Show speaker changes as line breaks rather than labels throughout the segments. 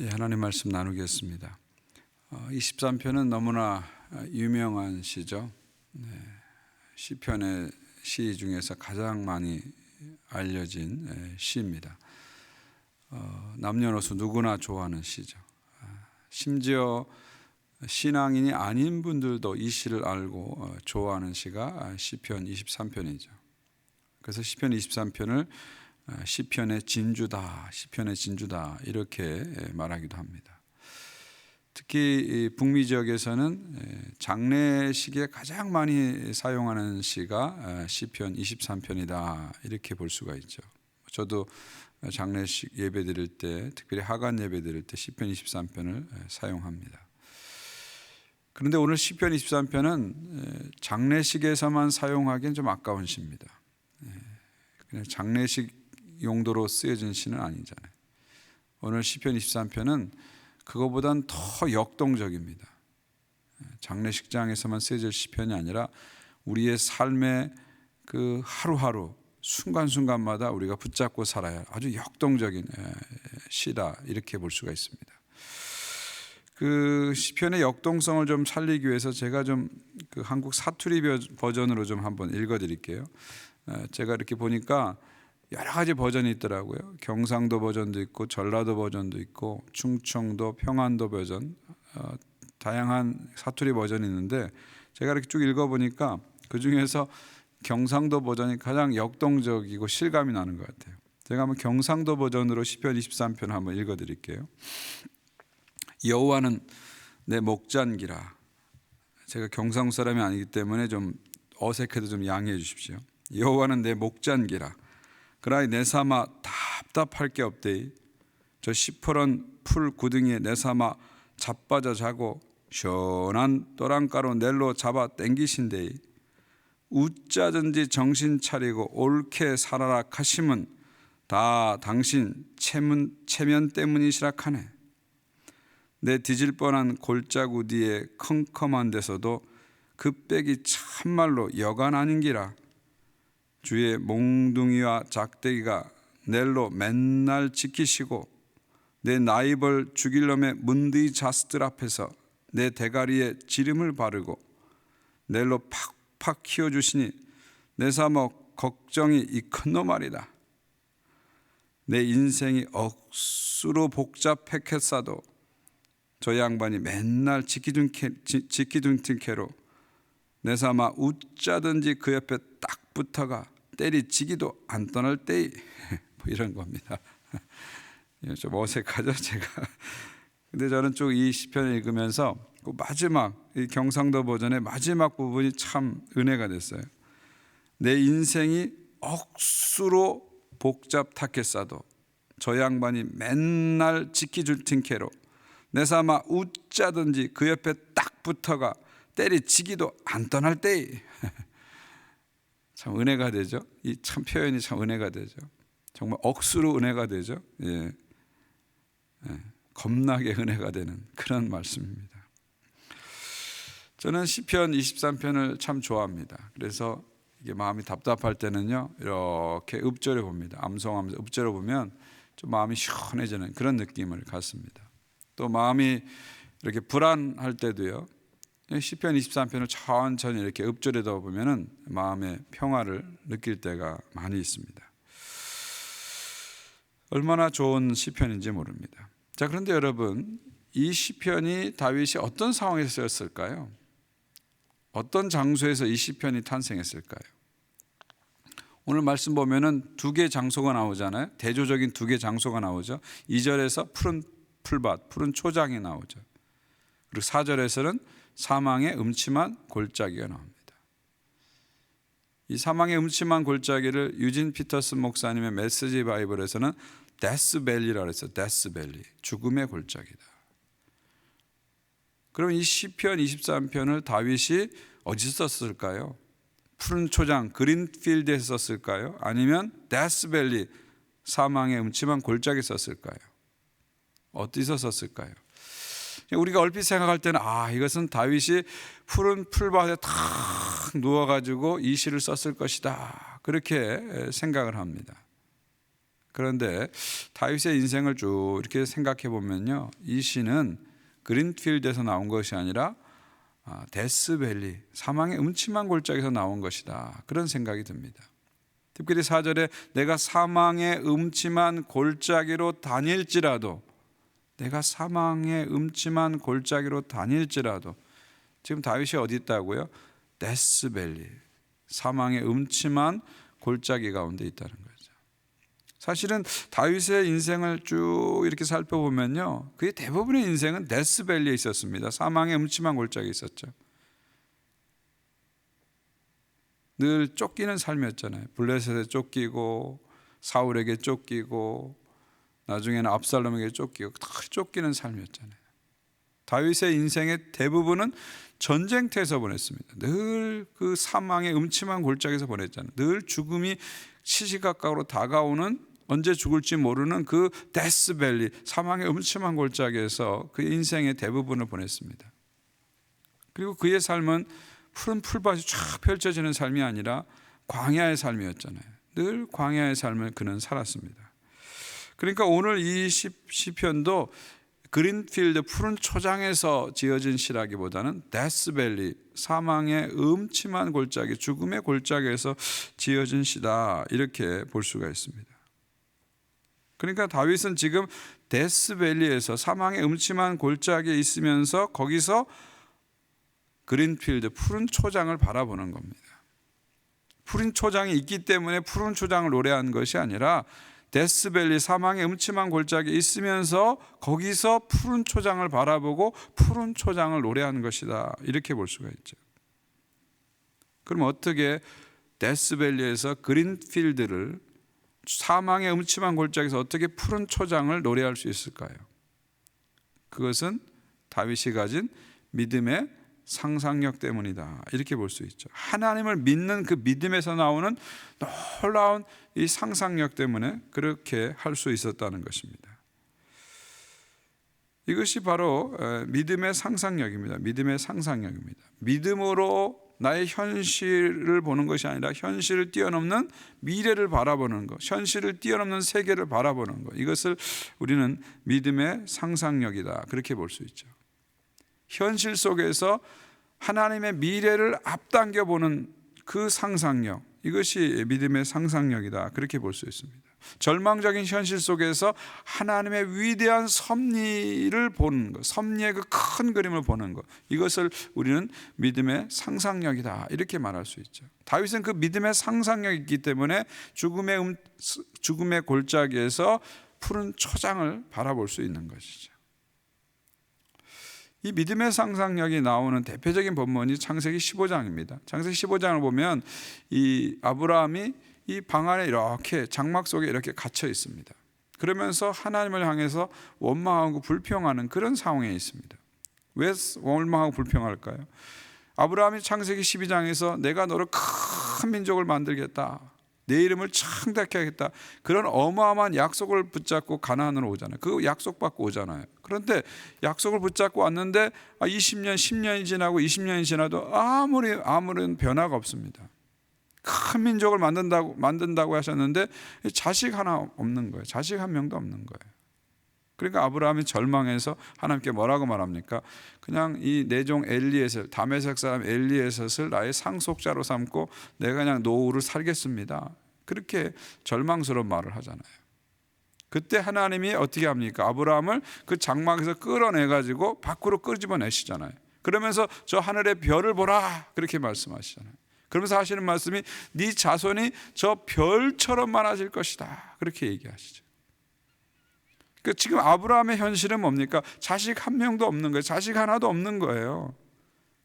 하나님 말씀 나누겠습니다. 23편은 너무나 유명한 시죠. 시편의 시 중에서 가장 많이 알려진 시입니다. 남녀노소 누구나 좋아하는 시죠. 심지어 신앙인이 아닌 분들도 이 시를 알고 좋아하는 시가 시편 23편이죠. 그래서 시편 23편을 시편의 진주다, 시편의 진주다 이렇게 말하기도 합니다. 특히 북미 지역에서는 장례식에 가장 많이 사용하는 시가 시편 23편이다 이렇게 볼 수가 있죠. 저도 장례식 예배 드릴 때, 특별히 하간 예배 드릴 때 시편 23편을 사용합니다. 그런데 오늘 시편 23편은 장례식에서만 사용하기엔 좀 아까운 시입니다. 그냥 장례식 용도로 쓰여진 시는 아니잖아요. 오늘 시편 23편은 그거보단 더 역동적입니다. 장례식장에서만 쓰여질 시편이 아니라 우리의 삶의 그 하루하루 순간순간마다 우리가 붙잡고 살아야 할 아주 역동적인 시다 이렇게 볼 수가 있습니다. 그 시편의 역동성을 좀 살리기 위해서 제가 좀 그 한국 사투리 버전으로 좀 한번 읽어드릴게요. 제가 이렇게 보니까 여러 가지 버전이 있더라고요. 경상도 버전도 있고 전라도 버전도 있고 충청도, 평안도 버전, 다양한 사투리 버전이 있는데 제가 이렇게 쭉 읽어보니까 그중에서 경상도 버전이 가장 역동적이고 실감이 나는 것 같아요. 제가 한번 경상도 버전으로 시편 23편 한번 읽어드릴게요. 여호와는 내 목잔기라. 제가 경상도 사람이 아니기 때문에 좀 어색해도 좀 양해해 주십시오. 여호와는 내 목잔기라. 그러나 내 삼아 답답할 게 없대이. 저 시퍼런 풀 구덩이에 내 삼아 자빠져 자고 시원한 또랑가루 넬로 잡아 땡기신대이. 웃자든지 정신 차리고 옳게 살아라 하심은 다 당신 체면 때문이시라 하네. 내 뒤질 뻔한 골짜구 뒤에 컴컴한 데서도 그 빽이 참말로 여간 아닌기라. 주의 몽둥이와 작대기가 넬로 맨날 지키시고 내 나이벌 죽일 놈의 문드이 자스들 앞에서 내 대가리에 지름을 바르고 넬로 팍팍 키워주시니 내 사모 걱정이 이 큰 놈 말이다. 내 인생이 억수로 복잡했겠사도 저 양반이 맨날 지키둔 캐로 내 삼아 웃자든지 그 옆에 딱 붙어가 때리치기도 안 떠날 때이. 뭐 이런 겁니다. 좀 어색하죠 제가. 근데 저는 쭉 이 시편을 읽으면서 그 마지막 이 경상도 버전의 마지막 부분이 참 은혜가 됐어요. 내 인생이 억수로 복잡하겠사도 저 양반이 맨날 지키줄 틴캐로 내 삼아 웃자든지 그 옆에 딱 붙어가 때리치기도 안 떠날 때이. 참 은혜가 되죠. 이 참 표현이 참 은혜가 되죠. 정말 억수로 은혜가 되죠. 겁나게 은혜가 되는 그런 말씀입니다. 저는 시편 23편을 참 좋아합니다. 그래서 이게 마음이 답답할 때는요 이렇게 읊조려 봅니다. 암송하면서 읊조려 보면 좀 마음이 시원해지는 그런 느낌을 갖습니다. 또 마음이 이렇게 불안할 때도요 시편 23편을 천천히 이렇게 읊조리다 보면은 마음의 평화를 느낄 때가 많이 있습니다. 얼마나 좋은 시편인지 모릅니다. 자, 그런데 여러분, 이 시편이 다윗이 어떤 상황에서 쓰였을까요? 어떤 장소에서 이 시편이 탄생했을까요? 오늘 말씀 보면은 두 개 장소가 나오잖아요. 대조적인 두 개 장소가 나오죠. 2절에서 푸른 풀밭, 푸른 초장이 나오죠. 그리고 4절에서는 사망의 음침한 골짜기가 나옵니다. 이 사망의 음침한 골짜기를 유진 피터슨 목사님의 메시지 바이블에서는 데스밸리라고 했어요. 데스밸리, 죽음의 골짜기다. 그럼 이 시편 23편을 다윗이 어디서 썼을까요? 푸른 초장, 그린필드에서 썼을까요? 아니면 데스밸리, 사망의 음침한 골짜기에 썼을까요? 어디서 썼을까요? 우리가 얼핏 생각할 때는 이것은 다윗이 푸른 풀밭에 탁 누워가지고 이 시를 썼을 것이다 그렇게 생각을 합니다. 그런데 다윗의 인생을 쭉 이렇게 생각해 보면요, 이 시는 그린필드에서 나온 것이 아니라 데스밸리, 사망의 음침한 골짜기에서 나온 것이다, 그런 생각이 듭니다. 특별히 4절에 내가 사망의 음침한 골짜기로 다닐지라도, 내가 사망의 음침한 골짜기로 다닐지라도, 지금 다윗이 어디 있다고요? 데스밸리, 사망의 음침한 골짜기 가운데 있다는 거죠. 사실은 다윗의 인생을 쭉 이렇게 살펴보면요, 그의 대부분의 인생은 데스밸리에 있었습니다. 사망의 음침한 골짜기에 있었죠. 늘 쫓기는 삶이었잖아요. 블레셋에 쫓기고 사울에게 쫓기고 나중에는 압살롬에게 쫓기고 다 쫓기는 삶이었잖아요. 다윗의 인생의 대부분은 전쟁터에서 보냈습니다. 늘 그 사망의 음침한 골짜기에서 보냈잖아요. 늘 죽음이 시시각각으로 다가오는, 언제 죽을지 모르는 그 데스밸리, 사망의 음침한 골짜기에서 그의 인생의 대부분을 보냈습니다. 그리고 그의 삶은 푸른 풀밭이 쫙 펼쳐지는 삶이 아니라 광야의 삶이었잖아요. 늘 광야의 삶을 그는 살았습니다. 그러니까 오늘 이 시편도 그린필드, 푸른 초장에서 지어진 시라기보다는 데스밸리, 사망의 음침한 골짜기, 죽음의 골짜기에서 지어진 시다, 이렇게 볼 수가 있습니다. 그러니까 다윗은 지금 데스밸리에서, 사망의 음침한 골짜기에 있으면서 거기서 그린필드, 푸른 초장을 바라보는 겁니다. 푸른 초장이 있기 때문에 푸른 초장을 노래한 것이 아니라 데스밸리, 사망의 음침한 골짜기에 있으면서 거기서 푸른 초장을 바라보고 푸른 초장을 노래한 것이다, 이렇게 볼 수가 있죠. 그럼 어떻게 데스밸리에서 그린필드를, 사망의 음침한 골짜기에서 어떻게 푸른 초장을 노래할 수 있을까요? 그것은 다윗이 가진 믿음의 상상력 때문이다, 이렇게 볼 수 있죠. 하나님을 믿는 그 믿음에서 나오는 놀라운 이 상상력 때문에 그렇게 할 수 있었다는 것입니다. 이것이 바로 믿음의 상상력입니다. 믿음의 상상력입니다. 믿음으로 나의 현실을 보는 것이 아니라 현실을 뛰어넘는 미래를 바라보는 것, 현실을 뛰어넘는 세계를 바라보는 것, 이것을 우리는 믿음의 상상력이다, 그렇게 볼 수 있죠. 현실 속에서 하나님의 미래를 앞당겨 보는 그 상상력, 이것이 믿음의 상상력이다, 그렇게 볼 수 있습니다. 절망적인 현실 속에서 하나님의 위대한 섭리를 보는 것, 섭리의 그 큰 그림을 보는 것, 이것을 우리는 믿음의 상상력이다, 이렇게 말할 수 있죠. 다윗은 그 믿음의 상상력이 있기 때문에 죽음의 골짜기에서 푸른 초장을 바라볼 수 있는 것이죠. 이 믿음의 상상력이 나오는 대표적인 본문이 창세기 15장입니다. 창세기 15장을 보면 이 아브라함이 이 방 안에 이렇게 장막 속에 이렇게 갇혀 있습니다. 그러면서 하나님을 향해서 원망하고 불평하는 그런 상황에 있습니다. 왜 원망하고 불평할까요? 아브라함이 창세기 12장에서 내가 너를 큰 민족을 만들겠다, 내 이름을 창대케 하겠다, 그런 어마어마한 약속을 붙잡고 가나안으로 오잖아요. 그 약속 받고 오잖아요. 그런데 약속을 붙잡고 왔는데 20년, 10년이 지나고 20년이 지나도 아무런 변화가 없습니다. 큰 민족을 만든다고 하셨는데 자식 하나 없는 거예요. 자식 한 명도 없는 거예요. 그러니까 아브라함이 절망해서 하나님께 뭐라고 말합니까? 그냥 이 내종 엘리에셋, 다메섹 사람 엘리에셋을 나의 상속자로 삼고 내가 그냥 노후를 살겠습니다, 그렇게 절망스러운 말을 하잖아요. 그때 하나님이 어떻게 합니까? 아브라함을 그 장막에서 끌어내가지고 밖으로 끄집어내시잖아요. 그러면서 저 하늘의 별을 보라, 그렇게 말씀하시잖아요. 그러면서 하시는 말씀이 네 자손이 저 별처럼 많아질 것이다, 그렇게 얘기하시죠. 그러니까 지금 아브라함의 현실은 뭡니까? 자식 한 명도 없는 거예요. 자식 하나도 없는 거예요.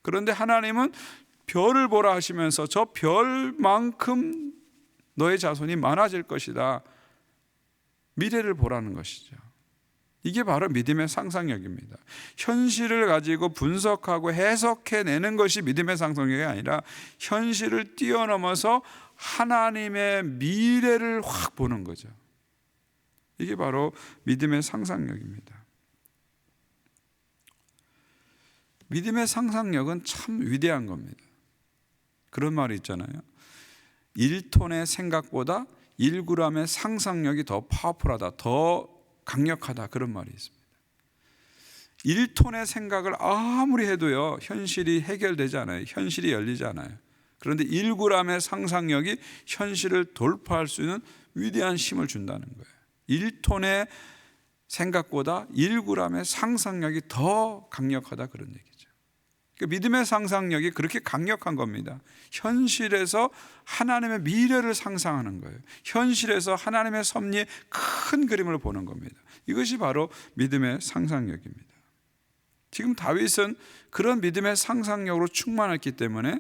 그런데 하나님은 별을 보라 하시면서 저 별만큼 너의 자손이 많아질 것이다, 미래를 보라는 것이죠. 이게 바로 믿음의 상상력입니다. 현실을 가지고 분석하고 해석해내는 것이 믿음의 상상력이 아니라 현실을 뛰어넘어서 하나님의 미래를 확 보는 거죠. 이게 바로 믿음의 상상력입니다. 믿음의 상상력은 참 위대한 겁니다. 그런 말이 있잖아요. 1톤의 생각보다 1g의 상상력이 더 파워풀하다, 더 강력하다, 그런 말이 있습니다. 1톤의 생각을 아무리 해도요, 현실이 해결되지 않아요. 현실이 열리지 않아요. 그런데 1g의 상상력이 현실을 돌파할 수 있는 위대한 힘을 준다는 거예요. 1톤의 생각보다 1g의 상상력이 더 강력하다, 그런 얘기죠. 그러니까 믿음의 상상력이 그렇게 강력한 겁니다. 현실에서 하나님의 미래를 상상하는 거예요. 현실에서 하나님의 섭리의 큰 그림을 보는 겁니다. 이것이 바로 믿음의 상상력입니다. 지금 다윗은 그런 믿음의 상상력으로 충만했기 때문에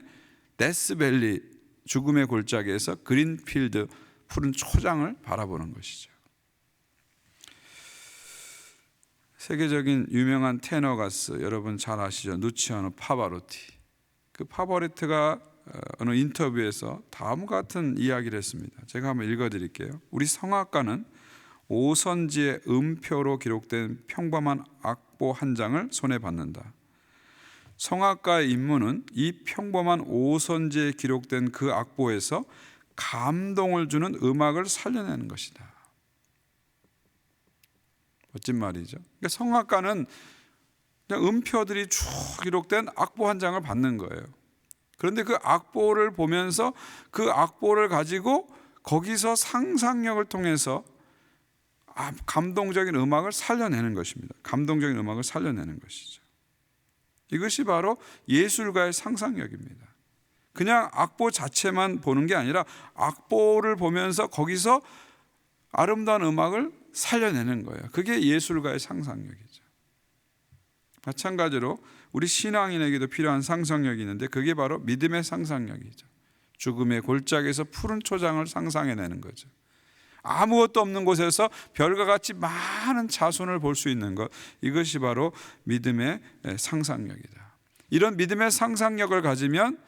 데스밸리, 죽음의 골짜기에서 그린필드, 푸른 초장을 바라보는 것이죠. 세계적인 유명한 테너 가수, 여러분 잘 아시죠? 누치아노 파바로티. 그 파바로티가 어느 인터뷰에서 다음과 같은 이야기를 했습니다. 제가 한번 읽어드릴게요. 우리 성악가는 오선지의 음표로 기록된 평범한 악보 한 장을 손에 받는다. 성악가의 임무는 이 평범한 오선지에 기록된 그 악보에서 감동을 주는 음악을 살려내는 것이다. 멋진 말이죠. 그러니까 성악가는 그냥 음표들이 쭉 기록된 악보 한 장을 받는 거예요. 그런데 그 악보를 보면서 그 악보를 가지고 거기서 상상력을 통해서 감동적인 음악을 살려내는 것입니다. 감동적인 음악을 살려내는 것이죠. 이것이 바로 예술가의 상상력입니다. 그냥 악보 자체만 보는 게 아니라 악보를 보면서 거기서 아름다운 음악을 살려내는 거예요. 그게 예술가의 상상력이죠. 마찬가지로 우리 신앙인에게도 필요한 상상력이 있는데 그게 바로 믿음의 상상력이죠. 죽음의 골짜기에서 푸른 초장을 상상해내는 거죠. 아무것도 없는 곳에서 별과 같이 많은 자손을 볼 수 있는 것, 이것이 바로 믿음의 상상력이다. 이런 믿음의 상상력을 가지면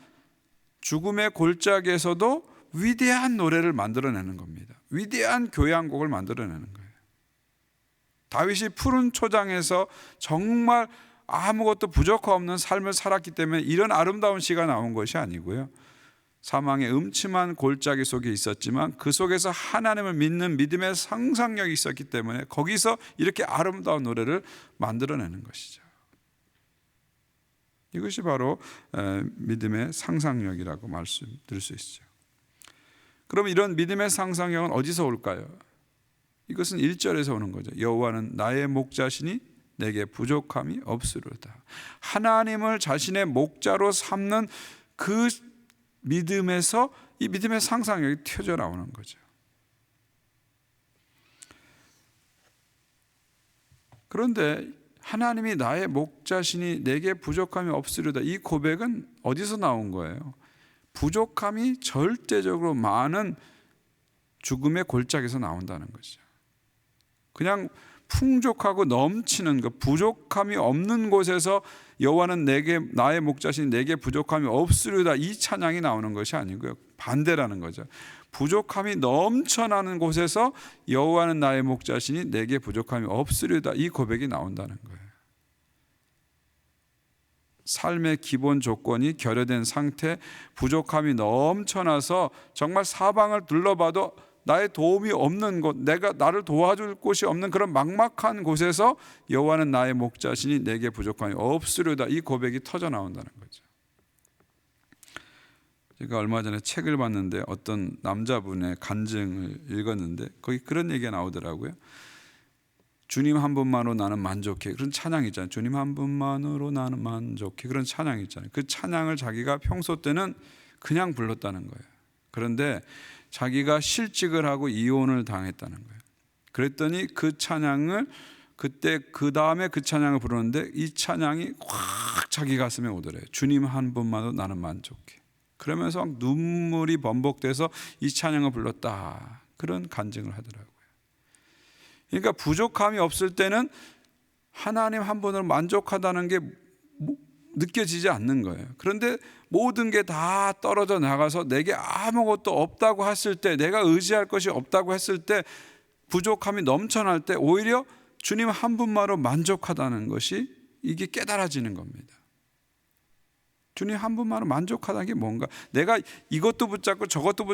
죽음의 골짜기에서도 위대한 노래를 만들어내는 겁니다. 위대한 교향곡을 만들어내는 거예요. 다윗이 푸른 초장에서 정말 아무것도 부족함 없는 삶을 살았기 때문에 이런 아름다운 시가 나온 것이 아니고요, 사망의 음침한 골짜기 속에 있었지만 그 속에서 하나님을 믿는 믿음의 상상력이 있었기 때문에 거기서 이렇게 아름다운 노래를 만들어내는 것이죠. 이것이 바로 믿음의 상상력이라고 말씀드릴 수 있죠. 그럼 이런 믿음의 상상력은 어디서 올까요? 이것은 1절에서 오는 거죠. 여호와는 나의 목자시니 내게 부족함이 없으리로다. 하나님을 자신의 목자로 삼는 그 믿음에서 이 믿음의 상상력이 튀어져 나오는 거죠. 그런데 하나님이 나의 목자시니 내게 부족함이 없으리로다, 이 고백은 어디서 나온 거예요? 부족함이 절대적으로 많은 죽음의 골짜기에서 나온다는 거죠. 그냥 풍족하고 넘치는 것, 부족함이 없는 곳에서 여호와는 내게 나의 목자시니 내게 부족함이 없으리로다, 이 찬양이 나오는 것이 아니고요, 반대라는 거죠. 부족함이 넘쳐나는 곳에서 여호와는 나의 목자시니 내게 부족함이 없으리로다, 이 고백이 나온다는 거예요. 삶의 기본 조건이 결여된 상태, 부족함이 넘쳐나서 정말 사방을 둘러봐도 나의 도움이 없는 곳, 내가 나를 도와줄 곳이 없는 그런 막막한 곳에서 여호와는 나의 목자시니 내게 부족함이 없으리로다, 이 고백이 터져 나온다는 거죠. 제가 얼마 전에 책을 봤는데 어떤 남자분의 간증을 읽었는데 거기 그런 얘기가 나오더라고요. 주님 한 분만으로 나는 만족해, 그런 찬양이 있잖아요. 주님 한 분만으로 나는 만족해, 그런 찬양이 있잖아요. 그 찬양을 자기가 평소 때는 그냥 불렀다는 거예요. 그런데 자기가 실직을 하고 이혼을 당했다는 거예요. 그랬더니 그 찬양을 그때 그 다음에 그 찬양을 부르는데 이 찬양이 확 자기 가슴에 오더래요. 주님 한 분만으로 나는 만족해. 그러면서 막 눈물이 번복돼서 이 찬양을 불렀다, 그런 간증을 하더라고요. 그러니까 부족함이 없을 때는 하나님 한 분으로 만족하다는 게 느껴지지 않는 거예요. 그런데 모든 게 다 떨어져 나가서 내게 아무것도 없다고 했을 때, 내가 의지할 것이 없다고 했을 때, 부족함이 넘쳐날 때 오히려 주님 한 분만으로 만족하다는 것이 이게 깨달아지는 겁니다. 주님 한 분만으로 만족하다는 게 뭔가? 내가 이것도 붙잡고 저것도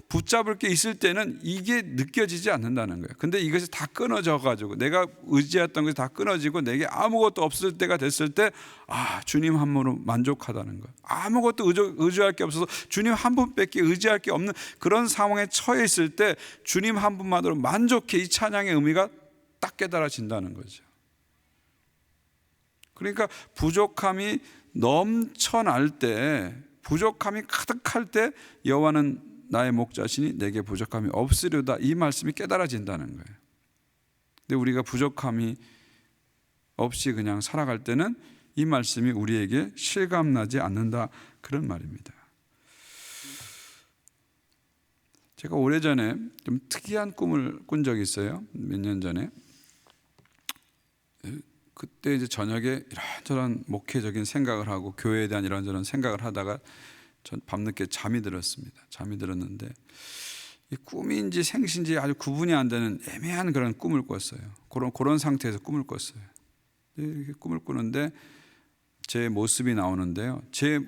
붙잡을 게 있을 때는 이게 느껴지지 않는다는 거예요. 근데 이것이 다 끊어져 가지고 내가 의지했던 것이 다 끊어지고 내게 아무것도 없을 때가 됐을 때 주님 한 분으로 만족하다는 거예요. 아무것도 의지할 게 없어서 주님 한 분밖에 의지할 게 없는 그런 상황에 처해 있을 때 주님 한 분만으로 만족해, 이 찬양의 의미가 딱 깨달아진다는 거죠. 그러니까 부족함이 넘쳐날 때, 부족함이 가득할 때 여호와는 나의 목자시니 내게 부족함이 없으리로다, 이 말씀이 깨달아진다는 거예요. 근데 우리가 부족함이 없이 그냥 살아갈 때는 이 말씀이 우리에게 실감나지 않는다, 그런 말입니다. 제가 오래전에 좀 특이한 꿈을 꾼 적이 있어요. 몇 년 전에. 그때 이제 저녁에 이런저런 목회적인 생각을 하고 교회에 대한 이런저런 생각을 하다가 전 밤늦게 잠이 들었습니다. 잠이 들었는데 이 꿈인지 생신지 아주 구분이 안 되는 애매한 그런 꿈을 꿨어요. 그런 상태에서 꿈을 꿨어요. 이렇게 꿈을 꾸는데 제 모습이 나오는데요. 제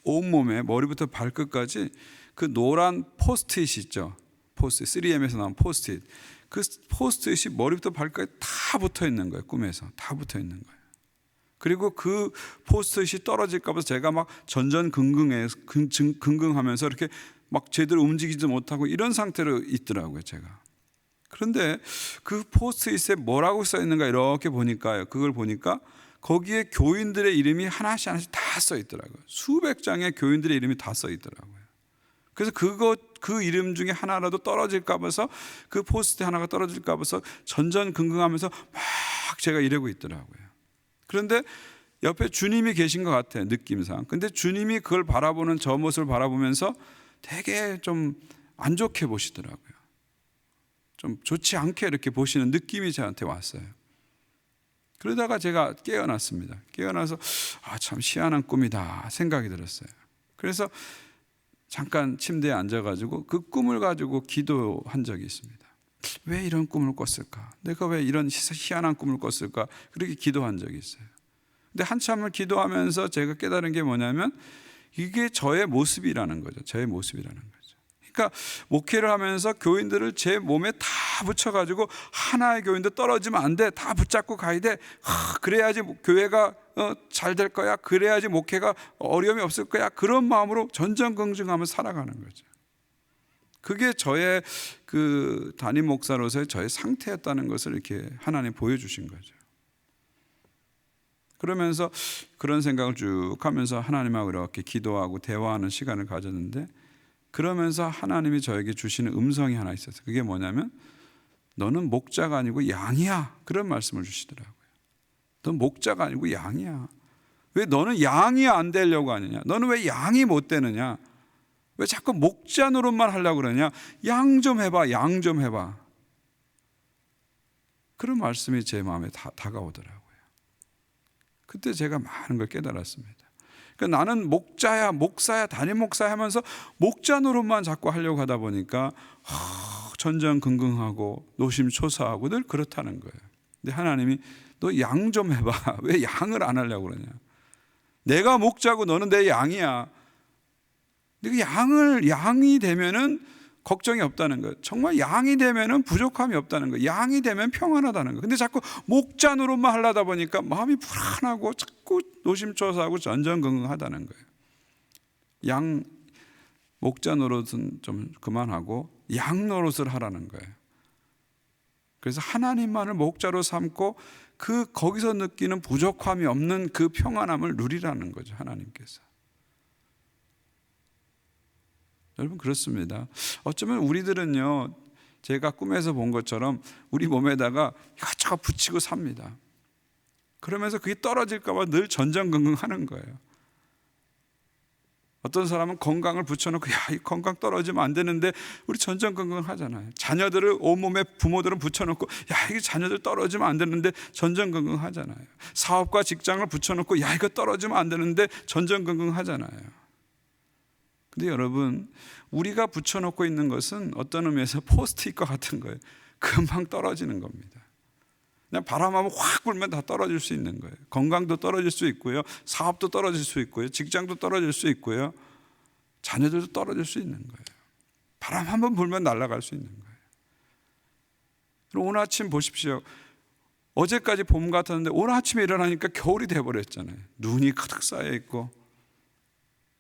온몸에 머리부터 발끝까지 그 노란 포스트잇 있죠. 포스트잇, 3M에서 나온 포스트잇. 그 포스트잇이 머리부터 발끝까지 다 붙어 있는 거예요. 꿈에서 다 붙어 있는 거예요. 그리고 그 포스트잇이 떨어질까 봐서 제가 막 전전긍긍하면서 이렇게 막 제대로 움직이지 못하고 이런 상태로 있더라고요, 제가. 그런데 그 포스트잇에 뭐라고 써 있는가 이렇게 보니까요. 그걸 보니까 거기에 교인들의 이름이 하나씩 다 써 있더라고요. 수백 장의 교인들의 이름이 다 써 있더라고요. 그래서 그 이름 중에 하나라도 떨어질까 봐서, 그 포스트 하나가 떨어질까 봐서 전전긍긍하면서 막 제가 이러고 있더라고요. 그런데 옆에 주님이 계신 것 같아요, 느낌상. 근데 주님이 그걸 바라보는 저 모습을 바라보면서 되게 좀 안 좋게 보시더라고요. 좀 좋지 않게 이렇게 보시는 느낌이 저한테 왔어요. 그러다가 제가 깨어났습니다. 깨어나서 참 희한한 꿈이다 생각이 들었어요. 그래서 잠깐 침대에 앉아가지고 그 꿈을 가지고 기도한 적이 있습니다. 왜 이런 꿈을 꿨을까? 내가 왜 이런 희한한 꿈을 꿨을까? 그렇게 기도한 적이 있어요. 근데 한참을 기도하면서 제가 깨달은 게 뭐냐면 이게 저의 모습이라는 거죠. 저의 모습이라는 거죠. 그러니까 목회를 하면서 교인들을 제 몸에 다 붙여가지고 하나의 교인도 떨어지면 안 돼. 다 붙잡고 가야 돼. 그래야지 교회가 잘 될 거야. 그래야지 목회가 어려움이 없을 거야. 그런 마음으로 전전긍긍하면서 살아가는 거죠. 그게 저의 그 담임 목사로서의 저의 상태였다는 것을 이렇게 하나님 보여주신 거죠. 그러면서 그런 생각을 쭉 하면서 하나님하고 이렇게 기도하고 대화하는 시간을 가졌는데, 그러면서 하나님이 저에게 주시는 음성이 하나 있었어요. 그게 뭐냐면 너는 목자가 아니고 양이야, 그런 말씀을 주시더라고요. 넌 목자가 아니고 양이야. 왜 너는 양이 안 되려고 하느냐? 너는 왜 양이 못 되느냐? 왜 자꾸 목자 노릇만 하려고 그러냐? 양 좀 해봐, 양 좀 해봐. 그런 말씀이 제 마음에 다가오더라고요. 그때 제가 많은 걸 깨달았습니다. 그러니까 나는 목자야, 목사야, 담임 목사야 하면서 목자 노릇만 자꾸 하려고 하다 보니까 전전긍긍하고 노심초사하고 늘 그렇다는 거예요. 근데 하나님이 너 양 좀 해봐. 왜 양을 안 하려고 그러냐? 내가 목자고 너는 내 양이야. 근데 양이 되면은 걱정이 없다는 거예요. 정말 양이 되면은 부족함이 없다는 거예요. 양이 되면 평안하다는 거예요. 근데 자꾸 목자 노릇만 하려다 보니까 마음이 불안하고 자꾸 노심초사하고 전전긍긍하다는 거예요. 목자 노릇은 좀 그만하고 양 노릇을 하라는 거예요. 그래서 하나님만을 목자로 삼고 거기서 느끼는 부족함이 없는 그 평안함을 누리라는 거죠, 하나님께서. 여러분, 그렇습니다. 어쩌면 우리들은요, 제가 꿈에서 본 것처럼 우리 몸에다가 이것저것 붙이고 삽니다. 그러면서 그게 떨어질까 봐 늘 전전긍긍하는 거예요. 어떤 사람은 건강을 붙여놓고 이 건강 떨어지면 안 되는데 우리 전전긍긍 하잖아요. 자녀들을 온몸에 부모들은 붙여놓고 이게 자녀들 떨어지면 안 되는데 전전긍긍 하잖아요. 사업과 직장을 붙여놓고 이거 떨어지면 안 되는데 전전긍긍 하잖아요. 근데 여러분, 우리가 붙여놓고 있는 것은 어떤 의미에서 포스트잇과 같은 거예요. 금방 떨어지는 겁니다. 그냥 바람하면 확 불면 다 떨어질 수 있는 거예요. 건강도 떨어질 수 있고요, 사업도 떨어질 수 있고요, 직장도 떨어질 수 있고요, 자녀들도 떨어질 수 있는 거예요. 바람 한번 불면 날아갈 수 있는 거예요. 그럼 오늘 아침 보십시오. 어제까지 봄 같았는데 오늘 아침에 일어나니까 겨울이 돼버렸잖아요. 눈이 가득 쌓여 있고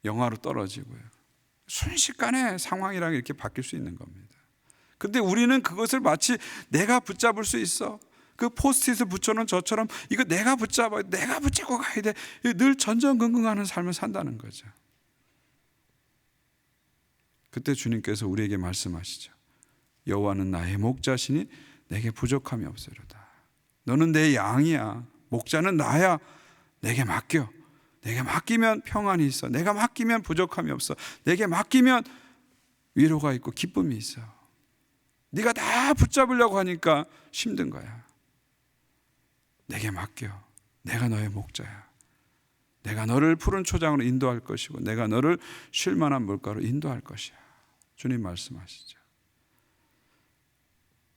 영하로 떨어지고요. 순식간에 상황이랑 이렇게 바뀔 수 있는 겁니다. 근데 우리는 그것을 마치 내가 붙잡을 수 있어, 그 포스트잇을 붙여놓은 저처럼 이거 내가 붙잡아야 돼, 내가 붙잡고 가야 돼, 늘 전전긍긍하는 삶을 산다는 거죠. 그때 주님께서 우리에게 말씀하시죠. 여호와는 나의 목자시니 내게 부족함이 없으리로다. 너는 내 양이야. 목자는 나야. 내게 맡겨. 내게 맡기면 평안이 있어. 내가 맡기면 부족함이 없어. 내게 맡기면 위로가 있고 기쁨이 있어. 네가 다 붙잡으려고 하니까 힘든 거야. 내게 맡겨. 내가 너의 목자야. 내가 너를 푸른 초장으로 인도할 것이고 내가 너를 쉴 만한 물가로 인도할 것이야. 주님 말씀하시죠.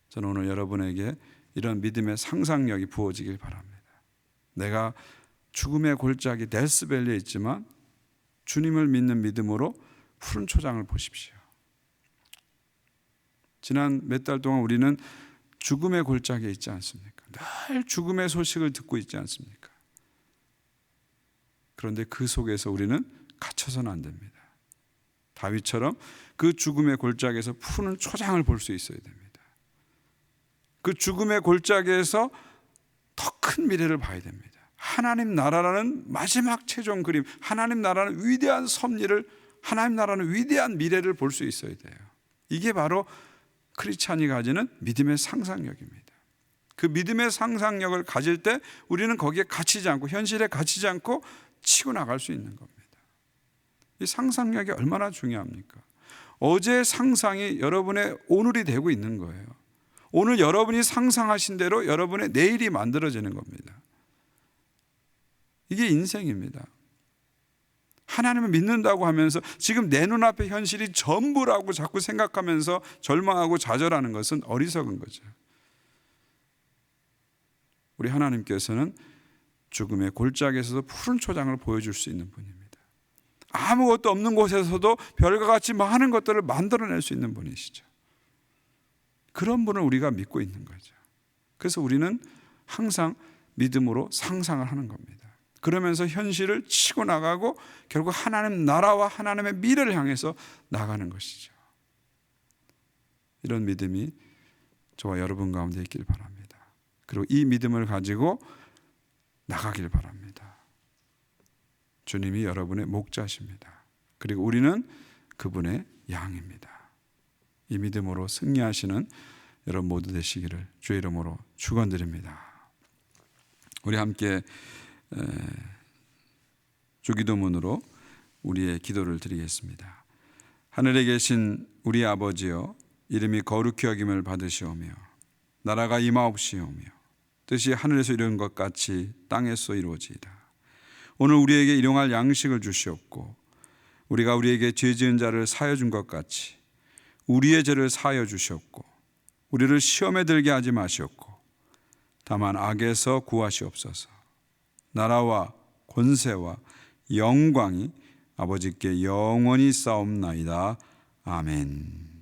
저는 오늘 여러분에게 이런 믿음의 상상력이 부어지길 바랍니다. 내가 죽음의 골짜기 데스밸리에 있지만 주님을 믿는 믿음으로 푸른 초장을 보십시오. 지난 몇 달 동안 우리는 죽음의 골짜기에 있지 않습니까? 늘 죽음의 소식을 듣고 있지 않습니까? 그런데 그 속에서 우리는 갇혀서는 안 됩니다. 다윗처럼 그 죽음의 골짜기에서 푸른 초장을 볼 수 있어야 됩니다. 그 죽음의 골짜기에서 더 큰 미래를 봐야 됩니다. 하나님 나라라는 마지막 최종 그림, 하나님 나라는 위대한 섭리를, 하나님 나라는 위대한 미래를 볼 수 있어야 돼요. 이게 바로 크리스찬이 가지는 믿음의 상상력입니다. 그 믿음의 상상력을 가질 때 우리는 거기에 갇히지 않고, 현실에 갇히지 않고 치고 나갈 수 있는 겁니다. 이 상상력이 얼마나 중요합니까? 어제의 상상이 여러분의 오늘이 되고 있는 거예요. 오늘 여러분이 상상하신 대로 여러분의 내일이 만들어지는 겁니다. 이게 인생입니다. 하나님을 믿는다고 하면서 지금 내 눈앞의 현실이 전부라고 자꾸 생각하면서 절망하고 좌절하는 것은 어리석은 거죠. 우리 하나님께서는 죽음의 골짜기에서도 푸른 초장을 보여줄 수 있는 분입니다. 아무것도 없는 곳에서도 별과 같이 많은 것들을 만들어낼 수 있는 분이시죠. 그런 분을 우리가 믿고 있는 거죠. 그래서 우리는 항상 믿음으로 상상을 하는 겁니다. 그러면서 현실을 치고 나가고 결국 하나님 나라와 하나님의 미래를 향해서 나가는 것이죠. 이런 믿음이 저와 여러분 가운데 있길 바랍니다. 그리고 이 믿음을 가지고 나가길 바랍니다. 주님이 여러분의 목자십니다. 그리고 우리는 그분의 양입니다. 이 믿음으로 승리하시는 여러분 모두 되시기를 주의 이름으로 축원드립니다. 우리 함께 주기도문으로 우리의 기도를 드리겠습니다. 하늘에 계신 우리 아버지여, 이름이 거룩히 여김을 받으시오며 나라가 임하옵시오며 뜻이 하늘에서 이루어진 것 같이 땅에서 이루어지이다. 오늘 우리에게 일용할 양식을 주시옵고 우리가 우리에게 죄 지은 자를 사하여 준 것 같이 우리의 죄를 사하여 주시옵고 우리를 시험에 들게 하지 마시옵고 다만 악에서 구하시옵소서. 나라와 권세와 영광이 아버지께 영원히 싸움나이다. 아멘.